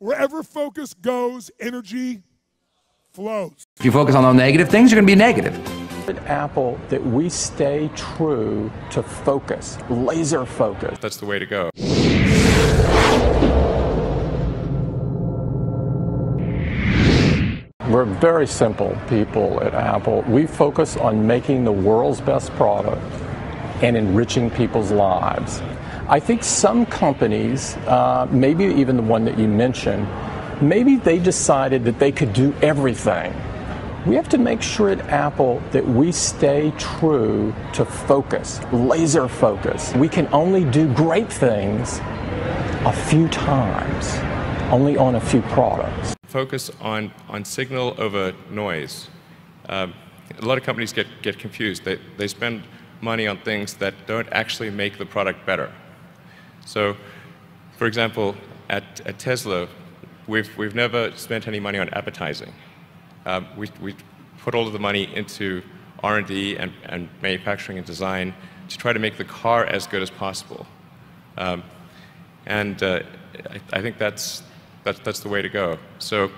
Wherever focus goes, energy flows. If you focus on the negative things, you're going to be negative. At Apple, that we stay true to focus, laser focus. That's the way to go. We're very simple people at Apple. We focus on making the world's best product and enriching people's lives. I think some companies, maybe even the one that you mentioned, maybe they decided that they could do everything. We have to make sure at Apple that we stay true to focus, laser focus. We can only do great things a few times, only on a few products. Focus on signal over noise. A lot of companies get confused. They spend money on things that don't actually make the product better. So, for example, at Tesla, we've never spent any money on advertising. We put all of the money into R&D and manufacturing and design to try to make the car as good as possible. I think that's the way to go. So,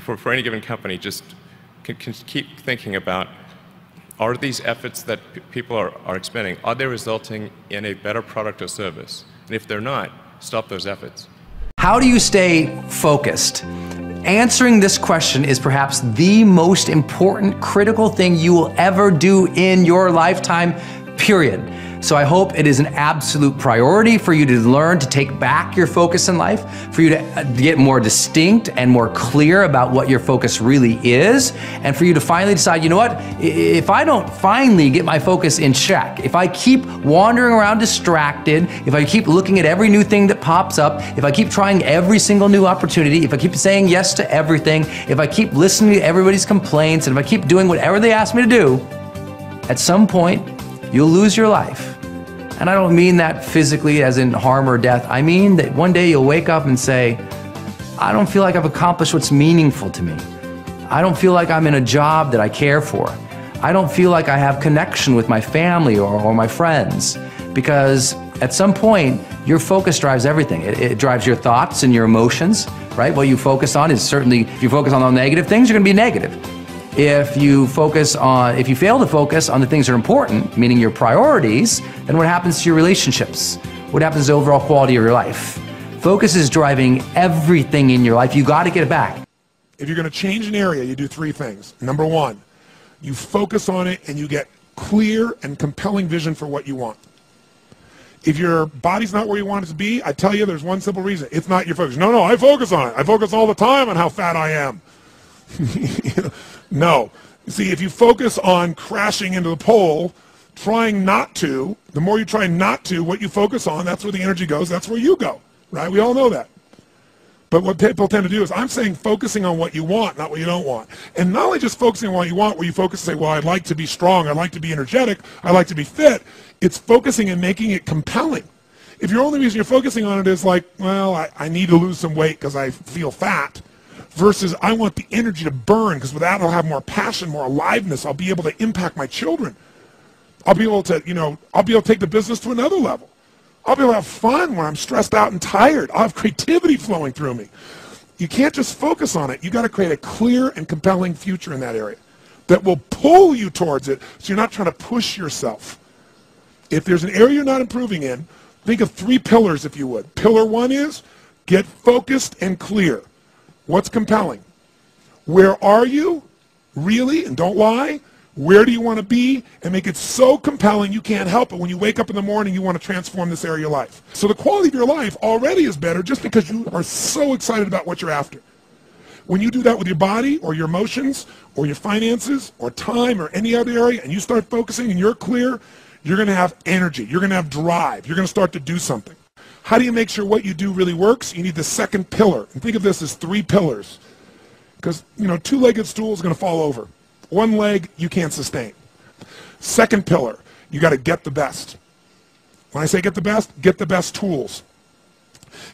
for any given company, just can keep thinking about, are these efforts that people are expending, are they resulting in a better product or service? And if they're not, stop those efforts. How do you stay focused? Answering this question is perhaps the most important, critical thing you will ever do in your lifetime, period. So I hope it is an absolute priority for you to learn to take back your focus in life, for you to get more distinct and more clear about what your focus really is, and for you to finally decide, you know what, if I don't finally get my focus in check, if I keep wandering around distracted, if I keep looking at every new thing that pops up, if I keep trying every single new opportunity, if I keep saying yes to everything, if I keep listening to everybody's complaints, and if I keep doing whatever they ask me to do, at some point, you'll lose your life. And I don't mean that physically as in harm or death. I mean that one day you'll wake up and say, I don't feel like I've accomplished what's meaningful to me. I don't feel like I'm in a job that I care for. I don't feel like I have connection with my family or my friends. Because at some point, your focus drives everything. It drives your thoughts and your emotions, right? What you focus on is certainly, if you focus on the negative things, you're gonna be negative. If you fail to focus on the things that are important, meaning your priorities, then what happens to your relationships? What happens to the overall quality of your life? Focus is driving everything in your life. You got to get it back. If you're going to change an area, you do three things. Number one, you focus on it and you get clear and compelling vision for what you want. If your body's not where you want it to be, I tell you there's one simple reason. It's not your focus. No, I focus on it. I focus all the time on how fat I am. No. You see, if you focus on crashing into the pole, trying not to, the more you try not to, what you focus on, that's where the energy goes, that's where you go, right? We all know that. But what people tend to do is, I'm saying focusing on what you want, not what you don't want. And not only just focusing on what you want, where you focus and say, well, I'd like to be strong, I'd like to be energetic, I'd like to be fit. It's focusing and making it compelling. If your only reason you're focusing on it is like, well, I need to lose some weight because I feel fat, versus I want the energy to burn, because with that I'll have more passion, more aliveness. I'll be able to impact my children. I'll be able to, I'll be able to take the business to another level. I'll be able to have fun when I'm stressed out and tired. I'll have creativity flowing through me. You can't just focus on it. You got to create a clear and compelling future in that area that will pull you towards it, so you're not trying to push yourself. If there's an area you're not improving in, think of three pillars, if you would. Pillar one is get focused and clear. What's compelling? Where are you, really, and don't lie? Where do you want to be? And make it so compelling you can't help it. When you wake up in the morning, you want to transform this area of your life. So the quality of your life already is better just because you are so excited about what you're after. When you do that with your body or your emotions or your finances or time or any other area, and you start focusing and you're clear, you're going to have energy. You're going to have drive. You're going to start to do something. How do you make sure what you do really works? You need the second pillar. And think of this as three pillars. Because, two-legged stool is going to fall over. One leg, you can't sustain. Second pillar, you got to get the best. When I say get the best tools.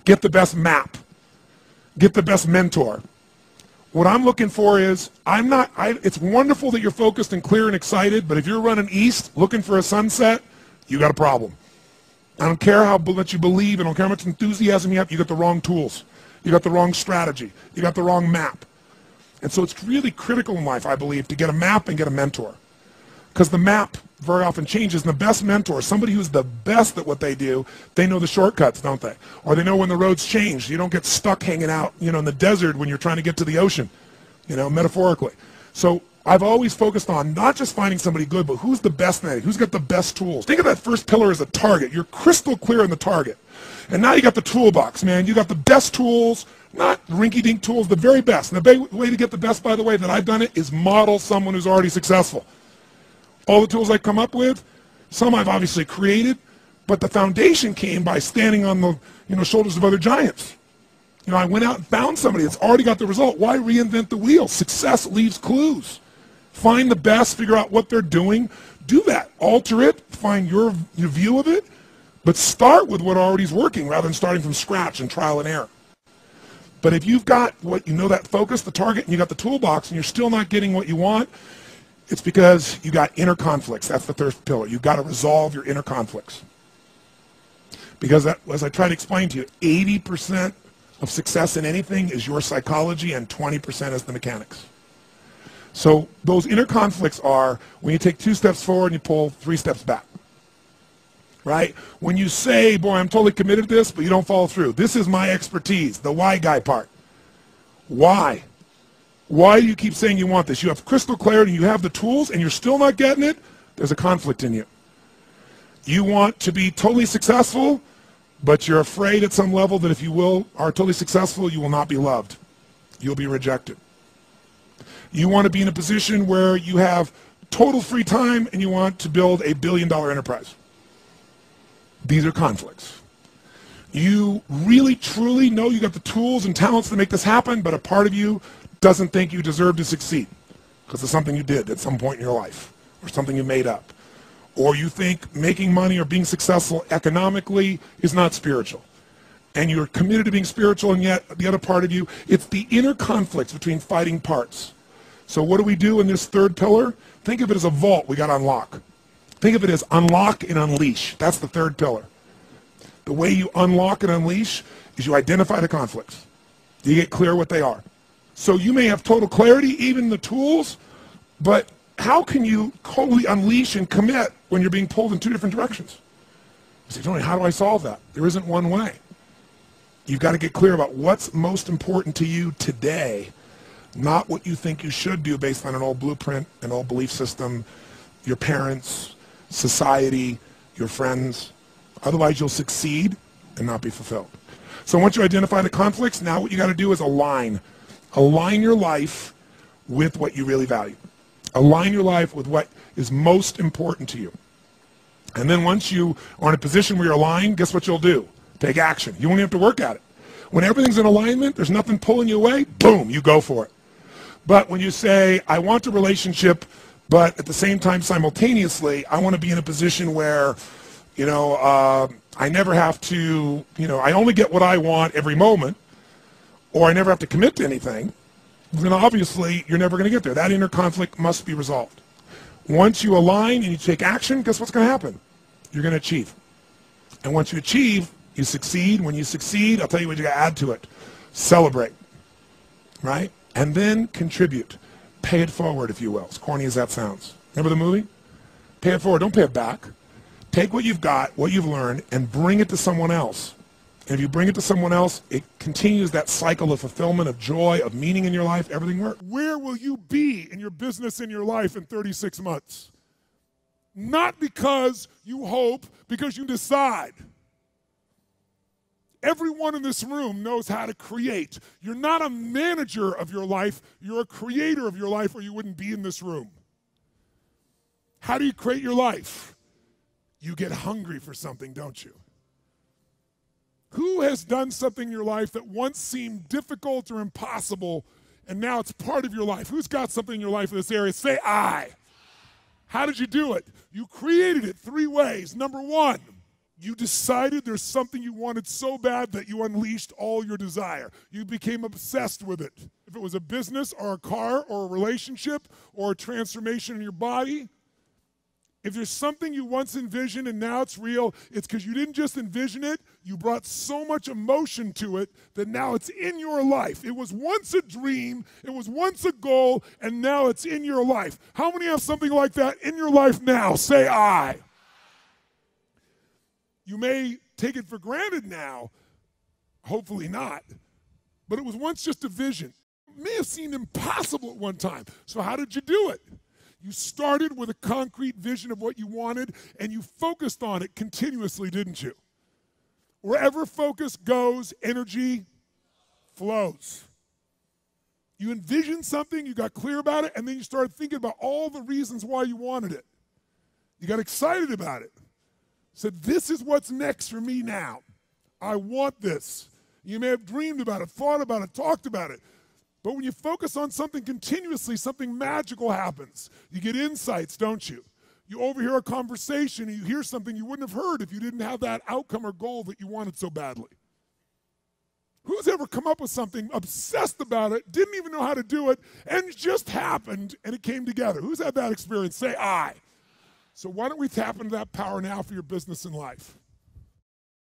Get the best map. Get the best mentor. What I'm looking for is, it's wonderful that you're focused and clear and excited, but if you're running east looking for a sunset, you got a problem. I don't care how much you believe, I don't care how much enthusiasm you have, you got the wrong tools. You got the wrong strategy. You got the wrong map. And so it's really critical in life, I believe, to get a map and get a mentor. Because the map very often changes, and the best mentor, somebody who's the best at what they do, they know the shortcuts, don't they? Or they know when the roads change. You don't get stuck hanging out, in the desert when you're trying to get to the ocean, metaphorically. So I've always focused on not just finding somebody good, but who's the best at it, who's got the best tools. Think of that first pillar as a target. You're crystal clear on the target. And now you got the toolbox, man. You got the best tools, not rinky-dink tools, the very best. And the way to get the best, by the way, that I've done it is model someone who's already successful. All the tools I come up with, some I've obviously created, but the foundation came by standing on the shoulders of other giants. I went out and found somebody that's already got the result. Why reinvent the wheel? Success leaves clues. Find the best, figure out what they're doing, do that, alter it, find your view of it, but start with what already is working rather than starting from scratch and trial and error. But if you've got that focus, the target, and you got the toolbox, and you're still not getting what you want, it's because you got inner conflicts. That's the third pillar. You've got to resolve your inner conflicts. Because as I try to explain to you, 80% of success in anything is your psychology and 20% is the mechanics. So those inner conflicts are when you take 2 steps forward and you pull 3 steps back. Right? When you say, boy, I'm totally committed to this, but you don't follow through. This is my expertise, the why guy part. Why? Why do you keep saying you want this? You have crystal clarity, you have the tools, and you're still not getting it? There's a conflict in you. You want to be totally successful, but you're afraid at some level that if you are totally successful, you will not be loved. You'll be rejected. You want to be in a position where you have total free time and you want to build a billion-dollar enterprise. These are conflicts. You really, truly know you got the tools and talents to make this happen, but a part of you doesn't think you deserve to succeed because of something you did at some point in your life or something you made up. Or you think making money or being successful economically is not spiritual. And you're committed to being spiritual, and yet the other part of you, it's the inner conflicts between fighting parts. So what do we do in this third pillar? Think of it as a vault we got to unlock. Think of it as unlock and unleash. That's the third pillar. The way you unlock and unleash is you identify the conflicts. You get clear what they are. So you may have total clarity, even the tools, but how can you totally unleash and commit when you're being pulled in 2 different directions? You say, Tony, how do I solve that? There isn't one way. You've got to get clear about what's most important to you today, not what you think you should do based on an old blueprint, an old belief system, your parents, society, your friends. Otherwise, you'll succeed and not be fulfilled. So once you identify the conflicts, now what you got to do is align. Align your life with what you really value. Align your life with what is most important to you. And then once you are in a position where you're aligned, guess what you'll do? Take action. You won't have to work at it. When everything's in alignment, there's nothing pulling you away, boom, you go for it. But when you say, I want a relationship, but at the same time, simultaneously, I want to be in a position where, I never have to, I only get what I want every moment, or I never have to commit to anything, then obviously you're never going to get there. That inner conflict must be resolved. Once you align and you take action, guess what's going to happen? You're going to achieve. And once you achieve, you succeed. When you succeed, I'll tell you what you got to add to it. Celebrate, right? And then contribute. Pay it forward, if you will, as corny as that sounds. Remember the movie? Pay it forward, don't pay it back. Take what you've got, what you've learned, and bring it to someone else. And if you bring it to someone else, it continues that cycle of fulfillment, of joy, of meaning in your life, everything works. Where will you be in your business, in your life in 36 months? Not because you hope, because you decide. Everyone in this room knows how to create. You're not a manager of your life, you're a creator of your life, or you wouldn't be in this room. How do you create your life? You get hungry for something, don't you? Who has done something in your life that once seemed difficult or impossible, and now it's part of your life? Who's got something in your life in this area? Say I. How did you do it? You created it 3 ways. Number 1, you decided there's something you wanted so bad that you unleashed all your desire. You became obsessed with it. If it was a business or a car or a relationship or a transformation in your body, If there's something you once envisioned and now it's real, it's because you didn't just envision it, you brought so much emotion to it that now it's in your life. It was once a dream, it was once a goal, and now it's in your life. How many have something like that in your life now? Say I. You may take it for granted now, hopefully not, but it was once just a vision. It may have seemed impossible at one time. So how did you do it? You started with a concrete vision of what you wanted, and you focused on it continuously, didn't you? Wherever focus goes, energy flows. You envisioned something, you got clear about it, and then you started thinking about all the reasons why you wanted it. You got excited about it. Said, this is what's next for me now. I want this. You may have dreamed about it, thought about it, talked about it. But when you focus on something continuously, something magical happens. You get insights, don't you? You overhear a conversation and you hear something you wouldn't have heard if you didn't have that outcome or goal that you wanted so badly. Who's ever come up with something, obsessed about it, didn't even know how to do it, and it just happened and it came together? Who's had that experience? Say I. So why don't we tap into that power now for your business and life?